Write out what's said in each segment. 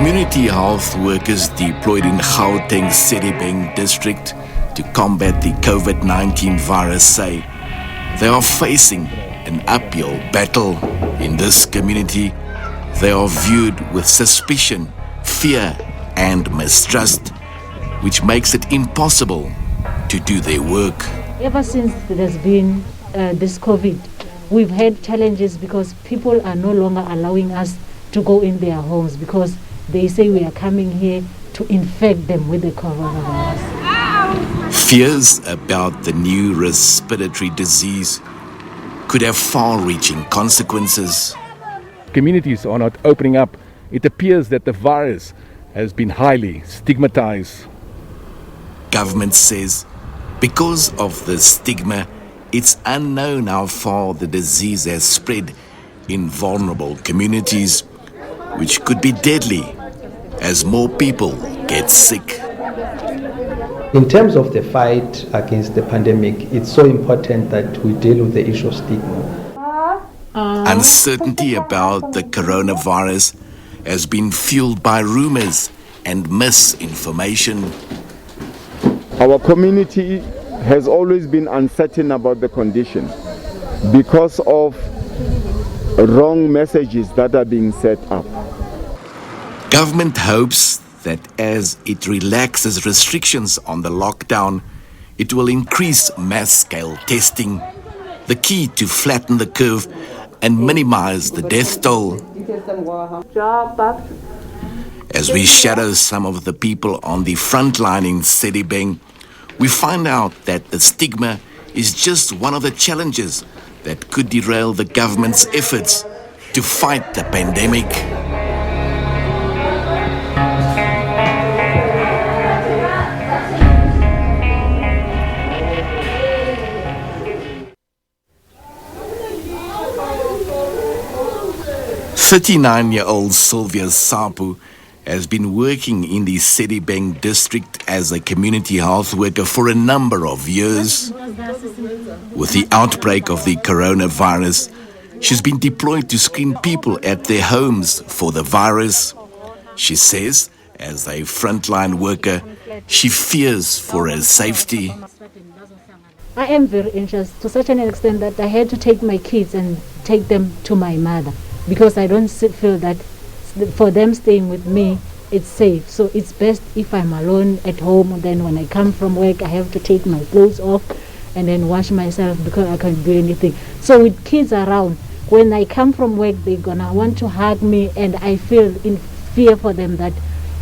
Community health workers deployed in Gauteng Sedibeng district to combat the COVID-19 virus say they are facing an uphill battle. In this community, they are viewed with suspicion, fear and mistrust, which makes it impossible to do their work. Ever since there's been this COVID, we've had challenges because people are no longer allowing us to go in their homes because they say we are coming here to infect them with the coronavirus. Fears about the new respiratory disease could have far-reaching consequences. Communities are not opening up. It appears that the virus has been highly stigmatized. Government says because of the stigma, it's unknown how far the disease has spread in vulnerable communities, which could be deadly as more people get sick. In terms of the fight against the pandemic, it's so important that we deal with the issue of stigma. Uncertainty about the coronavirus has been fueled by rumors and misinformation. Our community has always been uncertain about the condition because of wrong messages that are being set up. Government hopes that as it relaxes restrictions on the lockdown, it will increase mass-scale testing, the key to flatten the curve and minimize the death toll. As we shadow some of the people on the front line in Sedibeng, we find out that the stigma is just one of the challenges that could derail the government's efforts to fight the pandemic. "39-year-old Sylvia Sapu has been working in the Sedibeng district as a community health worker for a number of years. With the outbreak of the coronavirus, she's been deployed to screen people at their homes for the virus. She says, as a frontline worker, she fears for her safety. I am very anxious to such an extent that I had to take my kids and take them to my mother because I don't feel that for them staying with me, it's safe. So it's best if I'm alone at home. Then when I come from work, I have to take my clothes off and then wash myself because I can't do anything. So with kids around, when I come from work, they're gonna want to hug me, and I feel in fear for them that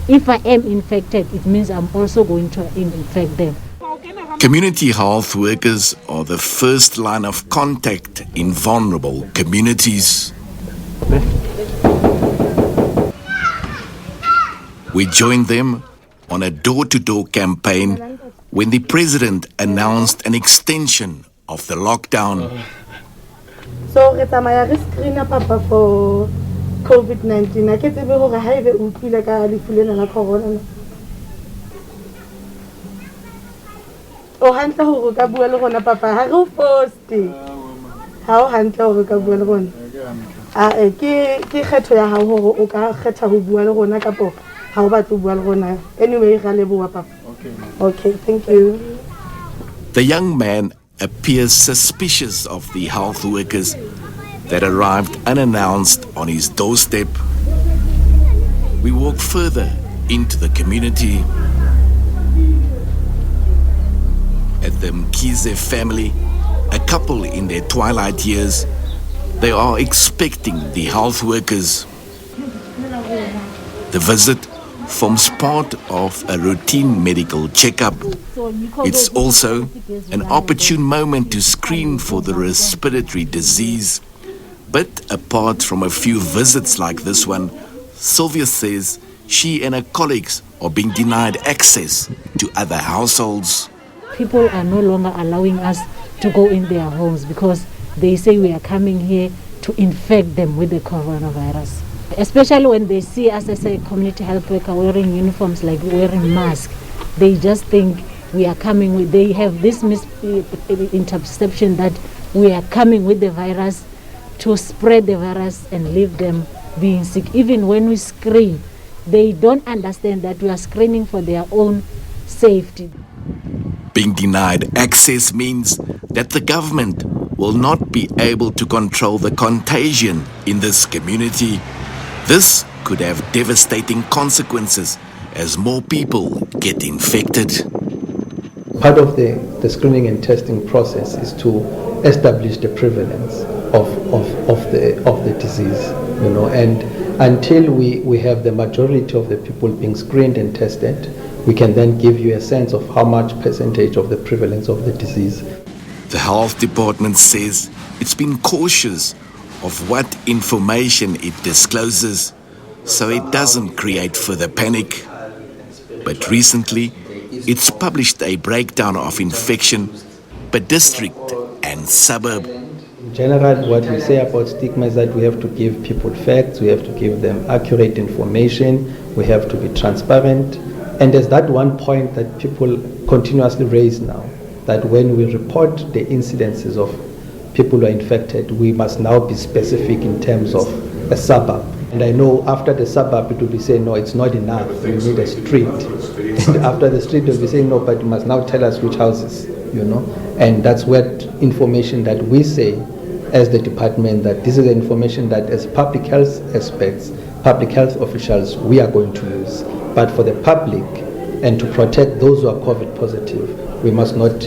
if I am infected, it means I'm also going to infect them. Community health workers are the first line of contact in vulnerable communities. We joined them on a door-to-door campaign when the president announced an extension of the lockdown. So re tsamaya re screena papa for COVID-19. I ke tsebe hore ha ebe o utlwile ka lefu lena la corona. O hantle hore ka bua le rona papa, ha re o poste. Ha o hantle hore ka bua le rona. Ke kgetho ya hao hore o ka kgetha ho bua le rona kapo ha o batla ho bua le rona. Anyway, ra leboha papa. Okay, thank you. The young man appears suspicious of the health workers that arrived unannounced on his doorstep. We walk further into the community. At the Mkize family, a couple in their twilight years, they are expecting the health workers. The visit forms part of a routine medical checkup. It's also an opportune moment to screen for the respiratory disease. But apart from a few visits like this one, Sylvia says she and her colleagues are being denied access to other households. People are no longer allowing us to go in their homes because they say we are coming here to infect them with the coronavirus. Especially when they see us as a community health worker wearing uniforms, like wearing masks, they just think we are coming with, they have this misinterception that we are coming with the virus to spread the virus and leave them being sick. Even when we screen, they don't understand that we are screening for their own safety. Being denied access means that the government will not be able to control the contagion in this community. This could have devastating consequences as more people get infected. Part of the screening and testing process is to establish the prevalence of the disease, and until we have the majority of the people being screened and tested, we can then give you a sense of how much percentage of the prevalence of the disease. The health department says it's been cautious of what information it discloses so it doesn't create further panic. But recently, it's published a breakdown of infection per district and suburb. In general, what we say about stigma is that we have to give people facts, we have to give them accurate information, we have to be transparent. And there's that one point that people continuously raise now, that when we report the incidences of people who are infected, we must now be specific in terms of a suburb. And I know after the suburb, it will be saying, no, it's not enough, we need a street. And after the street, they'll be saying, no, but you must now tell us which houses, And that's what information that we say as the department, that this is the information that as public health experts, public health officials, we are going to use. But for the public and to protect those who are COVID positive, we must not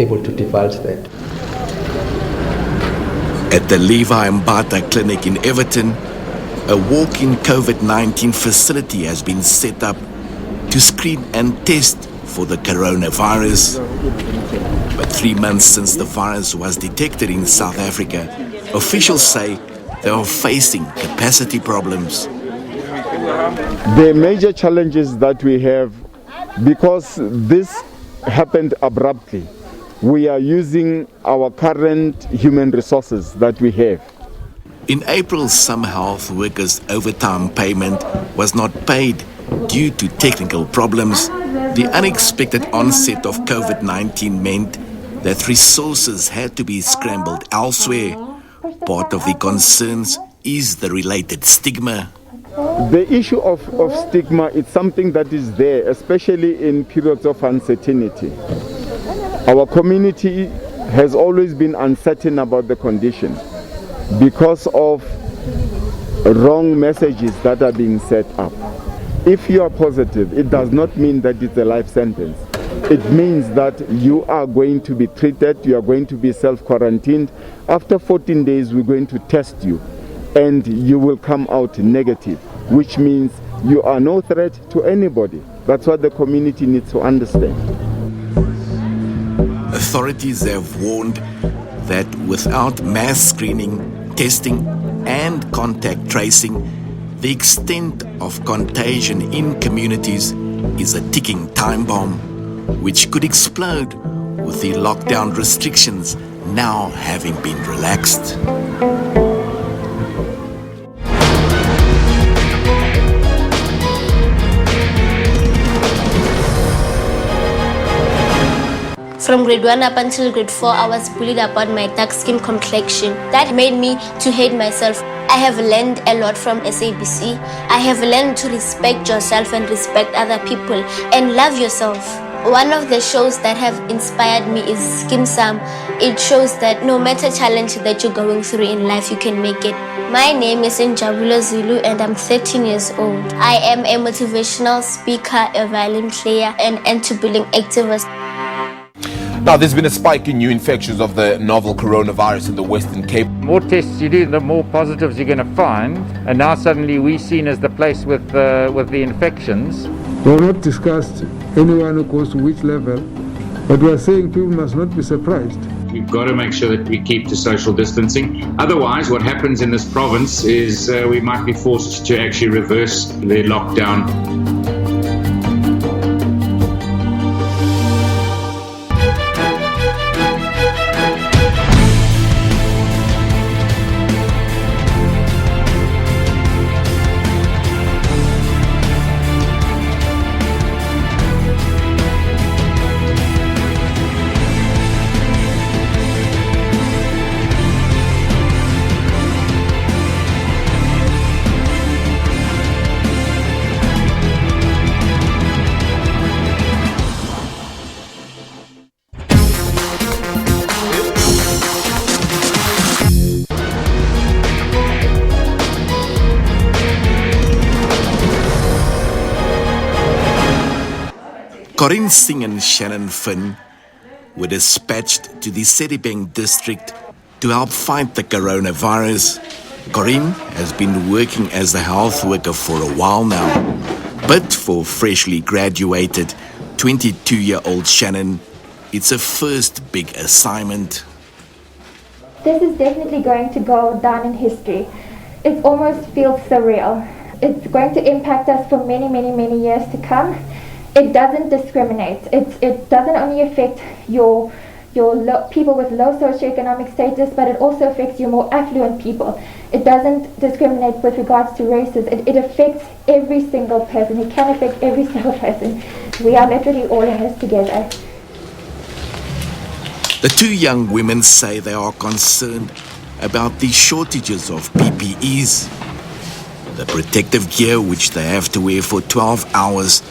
able to divulge that. At the Levi Mbata Clinic in Everton, a walk-in COVID-19 facility has been set up to screen and test for the coronavirus. But 3 months since the virus was detected in South Africa, officials say they are facing capacity problems. The major challenges that we have, because this happened abruptly, we are using our current human resources that we have. In April, some health workers' overtime payment was not paid due to technical problems. The unexpected onset of COVID-19 meant that resources had to be scrambled elsewhere. Part of the concerns is the related stigma. The issue of stigma is something that is there, especially in periods of uncertainty. Our community has always been uncertain about the condition because of wrong messages that are being set up. If you are positive, it does not mean that it's a life sentence. It means that you are going to be treated, you are going to be self-quarantined. After 14 days, we're going to test you, and you will come out negative, which means you are no threat to anybody. That's what the community needs to understand. Authorities have warned that without mass screening, testing, and contact tracing, the extent of contagion in communities is a ticking time bomb, which could explode with the lockdown restrictions now having been relaxed. From grade 1 up until grade 4, I was bullied about my dark skin complexion. That made me to hate myself. I have learned a lot from SABC. I have learned to respect yourself and respect other people and love yourself. One of the shows that have inspired me is Skim Sam. It shows that no matter challenge that you're going through in life, you can make it. My name is Njabula Zulu and I'm 13 years old. I am a motivational speaker, a violin player, and anti-bullying activist. Now, there's been a spike in new infections of the novel coronavirus in the Western Cape. More tests you do, the more positives you're going to find. And now suddenly we're seen as the place with the infections. We have not discussed anyone who goes to which level, but we are saying people must not be surprised. We've got to make sure that we keep to social distancing. Otherwise, what happens in this province is we might be forced to actually reverse the lockdown. Corinne Singh and Shannon Finn were dispatched to the Sedibeng district to help fight the coronavirus. Corinne has been working as a health worker for a while now, but for freshly graduated 22-year-old Shannon, it's a first big assignment. This is definitely going to go down in history. It almost feels surreal. It's going to impact us for many, many, many years to come. It doesn't discriminate. It doesn't only affect your people with low socioeconomic status, but it also affects your more affluent people. It doesn't discriminate with regards to races. It affects every single person. It can affect every single person. We are literally all in this together. The two young women say they are concerned about the shortages of PPEs, the protective gear which they have to wear for 12 hours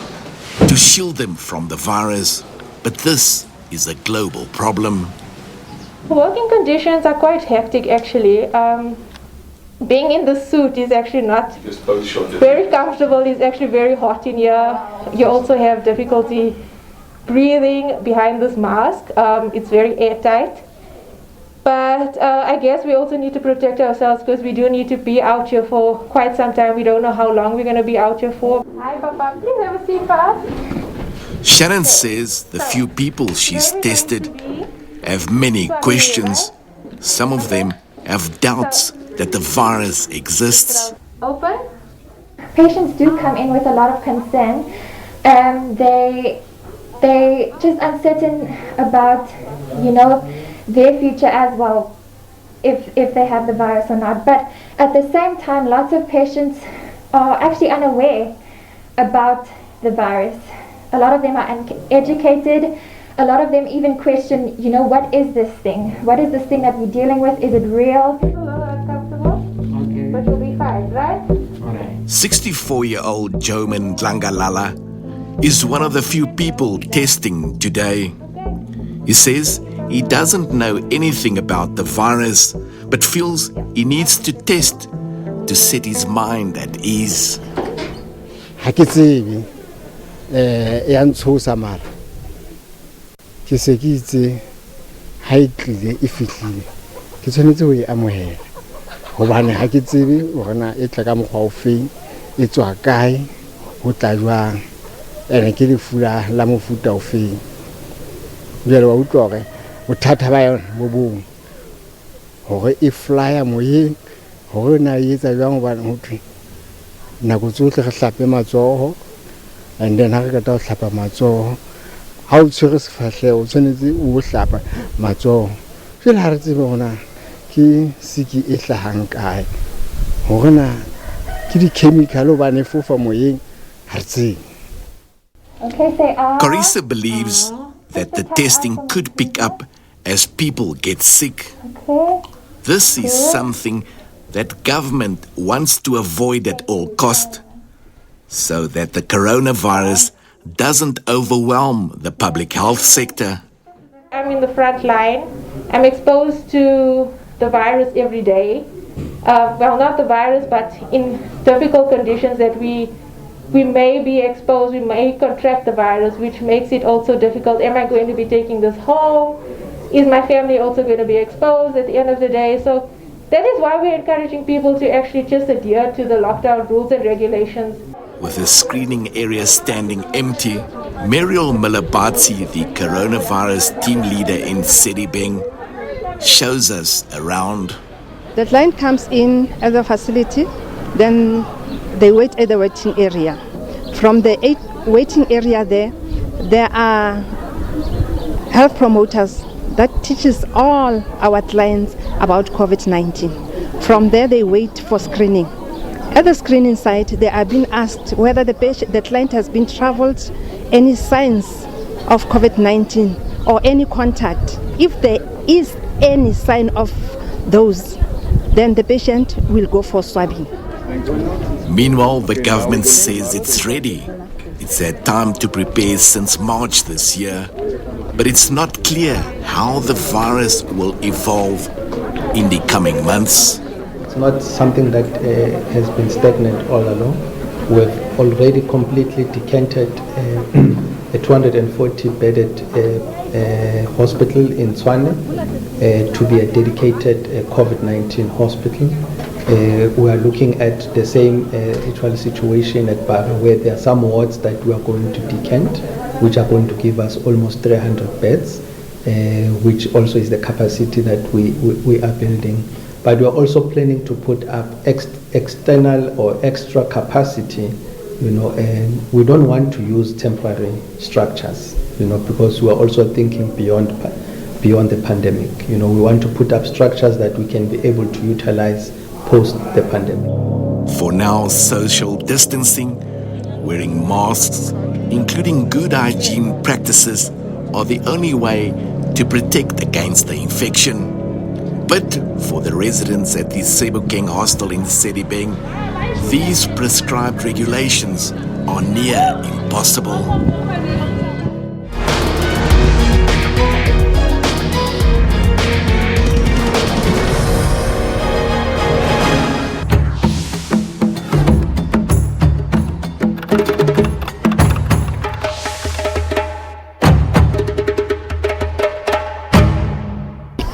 to shield them from the virus. But this is a global problem. Working conditions are quite hectic actually. Being in the suit is actually not very comfortable. It's actually very hot in here. You also have difficulty breathing behind this mask. It's very airtight. But I guess we also need to protect ourselves because we do need to be out here for quite some time. We don't know how long we're going to be out here for. Hi, Papa. Please have a seat for us. Shannon says the few people she's tested have many questions. Some of them have doubts that the virus exists. Open. Patients do come in with a lot of concern. They just uncertain about, their future as well, if they have the virus or not. But at the same time, lots of patients are actually unaware about the virus. A lot of them are uneducated. A lot of them even question, what is this thing? What is this thing that we're dealing with? Is it real? It's a little uncomfortable, but you'll be fine, right? 64-year-old Joman Dlangalala is one of the few people testing today. He says he doesn't know anything about the virus, but feels he needs to test to set his mind at ease. Ke se ke itse ha e tlile e fihlile ke tshwanetse ho e amohela hobane ha ke tsebe hore na e tla ka mokgwa o feng e tswa kae ho tla jwang ene ke lefu la mofuta o feng jwale wa utlwa hore bothata ba yona bo bong hore e flyer moyeng hore na e etsa jwang hobane ho thwe nako tsohle re hlape matsoho and then ha re ka ta ho hlapa matsoho ha o tshwere sefahleho o tshwanetse o hlapa matsoho jwale ha re tsebe hona ke siki e hlahang kae hore na ke di-chemical hobane fofa moyeng ha re tsebe. Carissa believes that the testing could pick up as people get sick. This is something that government wants to avoid at all cost, so that the coronavirus doesn't overwhelm the public health sector. I'm in the front line. I'm exposed to the virus every day. Well, not the virus, but in difficult conditions that we may be exposed, we may contract the virus, which makes it also difficult. Am I going to be taking this home? Is my family also going to be exposed at the end of the day? So that is why we're encouraging people to actually just adhere to the lockdown rules and regulations. With the screening area standing empty, Muriel Miller-Batsi, the coronavirus team leader in Sedibeng, shows us around. The client comes in at the facility, then they wait at the waiting area. From the waiting area there are health promoters that teaches all our clients about COVID-19. From there they wait for screening. At the screening site, they are being asked whether the client has been traveled, any signs of COVID-19 or any contact. If there is any sign of those, then the patient will go for swabbing. Meanwhile, the government says it's ready. It's had time to prepare since March this year, but it's not clear how the virus will evolve in the coming months. It's not something that has been stagnant all along. We've already completely decanted a 240-bedded hospital in Tshwane to be a dedicated COVID-19 hospital. We are looking at the same actual situation at Bara, where there are some wards that we are going to decant, which are going to give us almost 300 beds, which also is the capacity that we are building. But we are also planning to put up external or extra capacity, and we don't want to use temporary structures, because we are also thinking beyond the pandemic. We want to put up structures that we can be able to utilize post the pandemic. For now, social distancing, wearing masks, including good hygiene practices, are the only way to protect against the infection. But for the residents at the Sebokeng hostel in Sedibeng, these prescribed regulations are near impossible.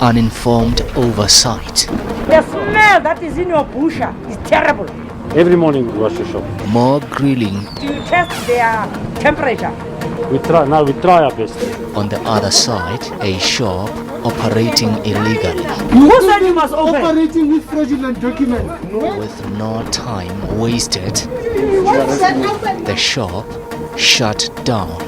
Uninformed oversight. The smell that is in your bush is terrible. Every morning we wash the shop. More grilling. Do you test their temperature? We try our best. On the other side, a shop operating illegally. Who said you must open? Operating with fraudulent documents. With no time wasted, the shop shut down.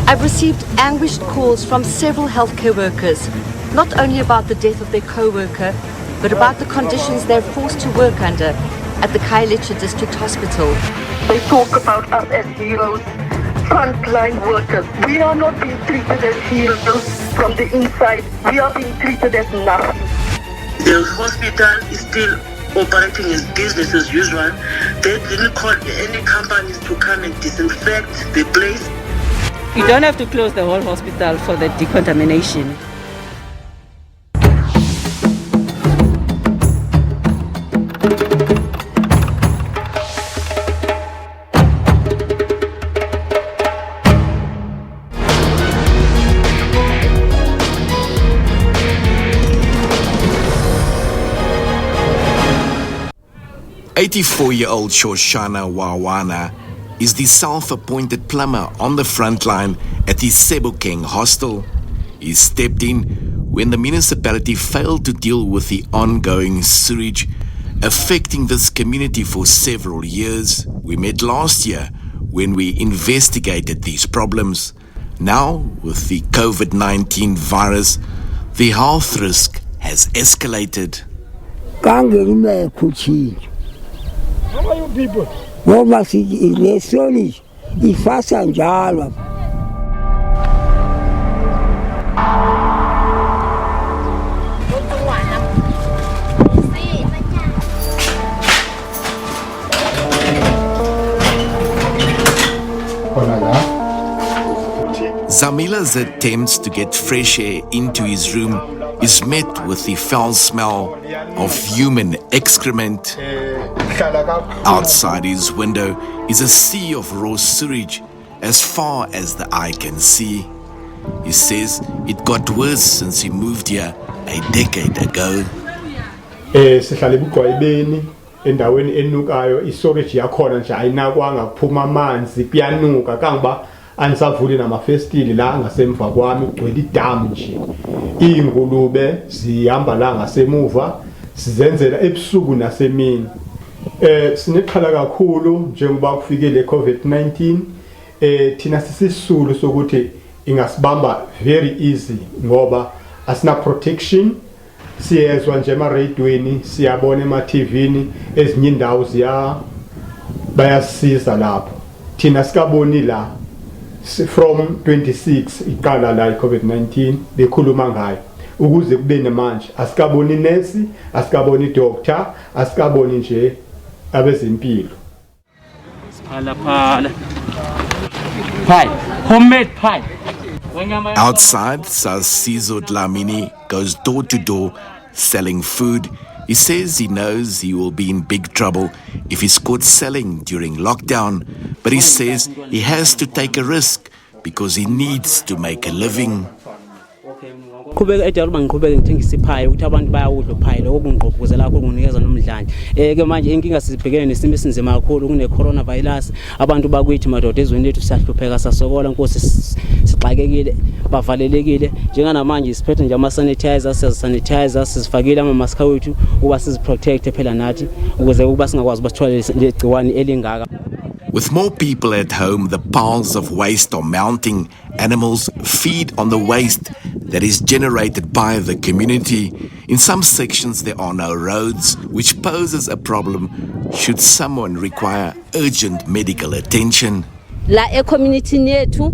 I've received anguished calls from several healthcare workers, not only about the death of their co-worker, but about the conditions they're forced to work under at the Khayelitsha District Hospital. They talk about us as heroes, frontline workers. We are not being treated as heroes from the inside. We are being treated as nothing. The hospital is still operating as business as usual. They didn't call any companies to come and disinfect the place. You don't have to close the whole hospital for the decontamination. "84-year-old Shoshana Wawana is the self-appointed plumber on the front line at the Sebokeng hostel. He stepped in when the municipality failed to deal with the ongoing sewage affecting this community for several years. We met last year when we investigated these problems. Now, with the COVID-19 virus, the health risk has escalated. How are you people? Ngoba sinesoli ifasa njalo. Zamila's attempts to get fresh air into his room is met with the foul smell of human excrement. Outside his window is a sea of raw sewage as far as the eye can see. He says it got worse since he moved here a decade ago. Sihlala eBugqwayibeni endaweni enukayo istorage yakhona nje ayinakwanga kuphuma amanzi kuyanuka kangiba anisavuli namafestili la ngasemva kwami kugcwele idamu nje. Ingulube zihamba la ngasemuva sizenzela ebusuku nasemini. Sinexhala kakhulu njengoba kufike le COVID-19 thina sisisulu sokuthi ingasibamba very easy ngoba asina protection. Siyezwa nje ema-radioweni, siyabona ema-TVini, ezinye indawo bayasisiza lapho. Thina sikaboni la from 26 iqala la i-COVID-19 bekhuluma ngayo ukuze kube namanje asikaboni nurse, asikaboni doctor, asikaboni nje abezempilo. Pie, homemade pie. Outside, Sasizo Dlamini goes door to door selling food He says he knows he will be in big trouble if he's caught selling during lockdown, but he says he has to take a risk because he needs to make a living. Qhubeka eDurban ngiqhubeke ngithengisa iphaya ukuthi abantu bayawudla uphaya lokho kungqoqoze lakho kunginikeza nomdlanje ke manje inkinga sibhekene nesimo esinzima kakhulu kune coronavirus abantu bakwithi madoda ezweni lethu siyahlupheka sasokola Nkosi sixakekile bavalelekile njengana manje siphethe nje ama sanitizers sifakile ama mask wethu uba siziprotect phela nathi ukuze kuba singakwazi basithwale legciwane elingaka. With more people at home, the piles of waste are mounting. Animals feed on the waste that is generated by the community. In some sections, there are no roads, which poses a problem should someone require urgent medical attention. La community yethu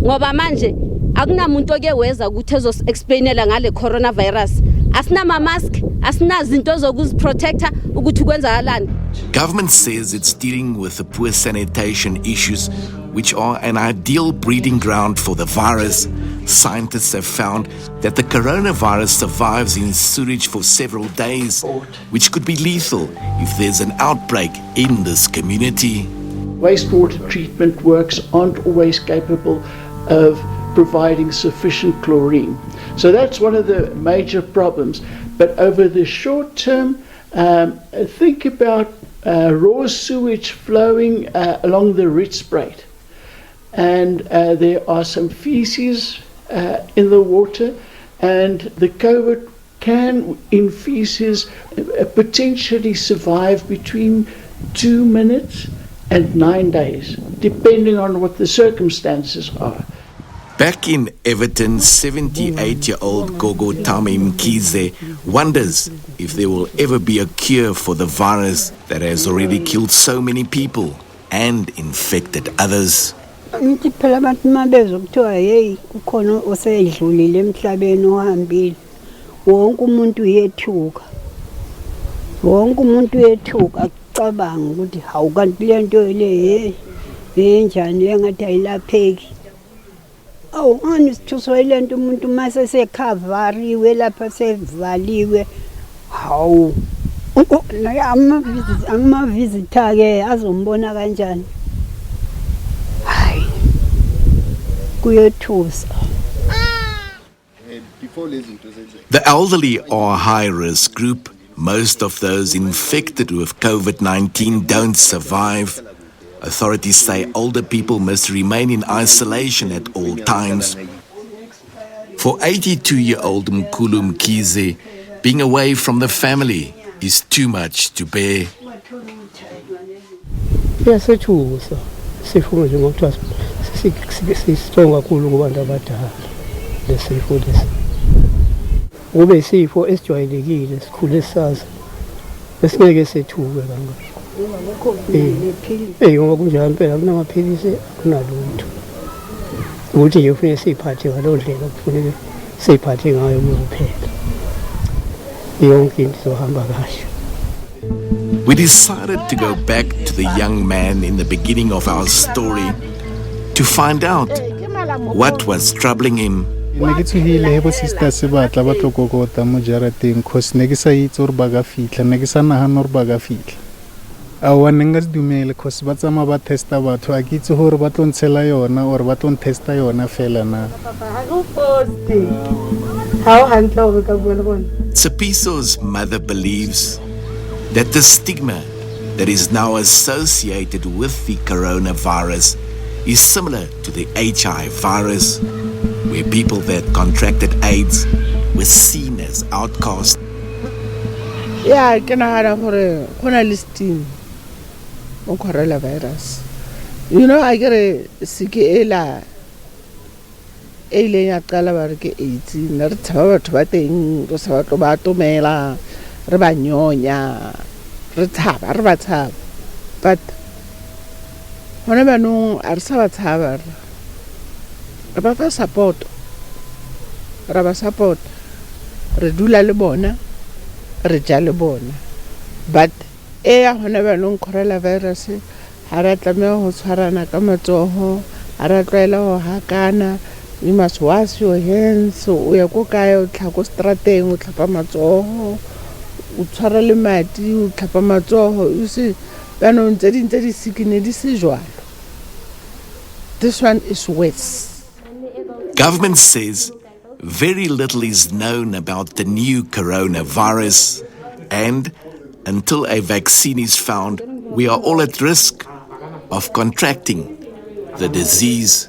ngoba manje akunamuntu okeweza ukuthi ezo-explainela ngale coronavirus. Asina ma-mask, asina zinto zokuziprotecta ukuthi kwenzakalani. Government says it's dealing with the poor sanitation issues, which are an ideal breeding ground for the virus. Scientists have found that the coronavirus survives in sewage for several days, which could be lethal if there's an outbreak in this community. Wastewater treatment works aren't always capable of providing sufficient chlorine. So that's one of the major problems. But over the short term, think about raw sewage flowing along the Ritzbreit. And there are some feces in the water, and the COVID can, in feces, potentially survive between 2 minutes and 9 days, depending on what the circumstances are. Back in Everton, 78-year-old Gogo Tami Mkize wonders if there will ever be a cure for the virus that has already killed so many people and infected others. Ngithi phela abantu mabezo kuthiwa hey kukhona oseyidlulile emhlabeni ohambile wonke umuntu uyethuka acabanga ukuthi hawu kanti lento le njani engathi ayilapheki. Awu ngani sithuswa ilento umuntu mase sekhavariwe lapha sevaliwe hawu ama visitor ke azombona kanjani. The elderly are a high-risk group. Most of those infected with COVID-19 don't survive. Authorities say older people must remain in isolation at all times. For 82-year-old Mkulu Mkize, being away from the family is too much to bear. Sisitronga kakhulu kubantu abadala lesifo lesi. Ube isifo esijwayelekile sikhule sazi. Besingeke sethuke kangaka. Ngoba kunjalo phela kunamaphilisi kunalutho. Ukuthi nje ufune siphathe ngalo ndlela kufanele siphathe ngayo kuphela. Yonke into izohamba kahle. We decided to go back to the young man in the beginning of our story to find out what was troubling him. Negitsuhile hebo sister se batla ba tlokokota mo jarateng cause ne ke sa itse gore ba ka fitla ne ke sa nagana gore ba ka fitla a wa nenga dumele cause ba tsama ba testa batho a ke itse gore ba tlontshela yona or ba tlontesta yona fela na Tsepiso's mother believes that the stigma that is now associated with the coronavirus is similar to the HIV virus, where people that contracted AIDS were seen as outcasts. Yeah, I can have a listing on coronavirus. You know, I get a sick alien at Calabarke 18, not to batting, Rosato Mela, Rabanyonia, Ratab, but whenever no Arsavat Raba support, Redula Lebona, Reja Lebona. But whenever no coronavirus, Haratamel, Harana Kamatoho, Aratrela, Hakana, you must wash your hands, so we are cooking, Taco Strate, Tapamato, o tshwara le mati o tlhapa matsogo o se banong tse ding tse di sikine di se jwalo. This one is worse. Government says very little is known about the new coronavirus, and until a vaccine is found, we are all at risk of contracting the disease.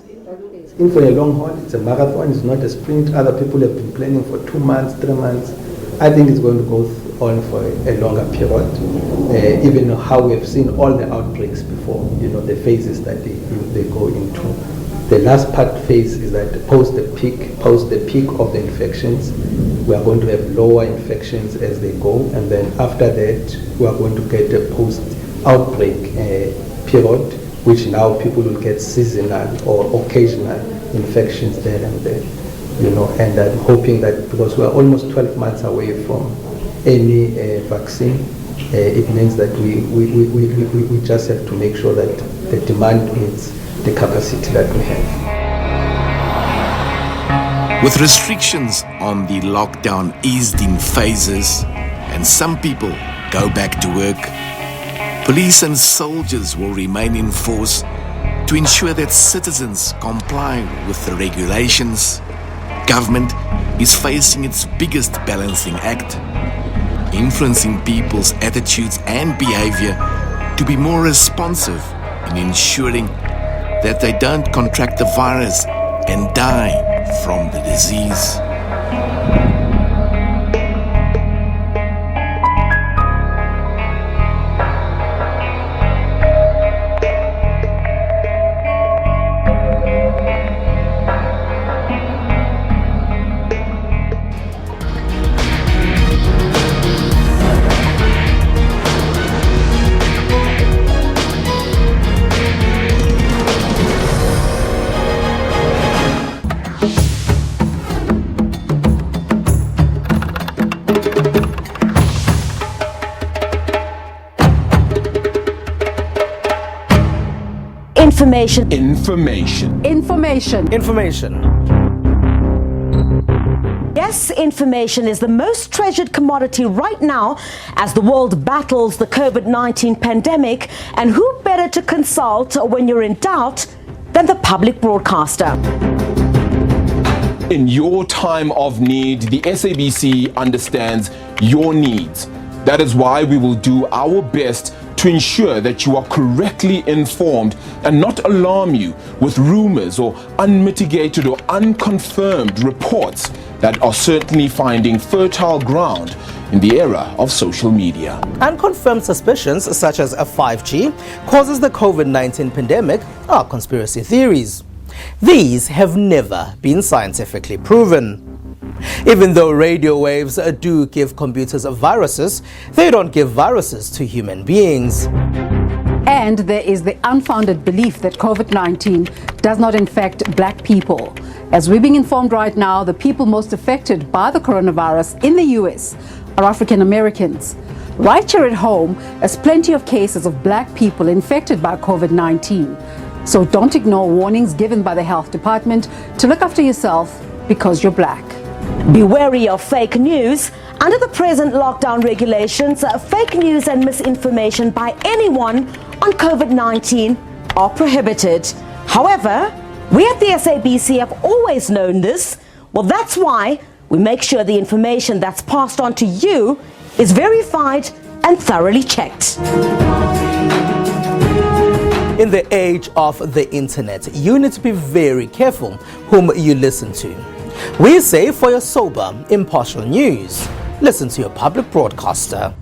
In for a long haul, it's a marathon, it's not a sprint. Other people have been planning for 2 months, 3 months. I think it's going to go on for a longer period, even how we have seen all the outbreaks before, the phases that they go into. The last part phase is that post the peak of the infections, we are going to have lower infections as they go, and then after that, we are going to get a post-outbreak period, which now people will get seasonal or occasional infections there and there. And I'm hoping that because we are almost 12 months away from any vaccine, it means that we just have to make sure that the demand meets the capacity that we have. With restrictions on the lockdown eased in phases and some people go back to work, police and soldiers will remain in force to ensure that citizens comply with the regulations. Government is facing its biggest balancing act, influencing people's attitudes and behavior to be more responsive in ensuring that they don't contract the virus and die from the disease. Information. Information. Information. Information. Yes, information is the most treasured commodity right now as the world battles the COVID-19 pandemic, and who better to consult when you're in doubt than the public broadcaster? In your time of need, the SABC understands your needs. That is why we will do our best to ensure that you are correctly informed and not alarm you with rumors or unmitigated or unconfirmed reports that are certainly finding fertile ground in the era of social media. Unconfirmed suspicions such as a 5G causes the COVID-19 pandemic are conspiracy theories. These have never been scientifically proven. Even though radio waves do give computers viruses, they don't give viruses to human beings. And there is the unfounded belief that COVID-19 does not infect black people. As we're being informed right now, the people most affected by the coronavirus in the US are African Americans. Right here at home, there's plenty of cases of black people infected by COVID-19. So don't ignore warnings given by the health department to look after yourself because you're black. Be wary of fake news. Under the present lockdown regulations, fake news and misinformation by anyone on COVID-19 are prohibited. However, we at the SABC have always known this. Well, that's why we make sure the information that's passed on to you is verified and thoroughly checked. In the age of the internet, you need to be very careful whom you listen to. We say for your sober, impartial news, listen to your public broadcaster.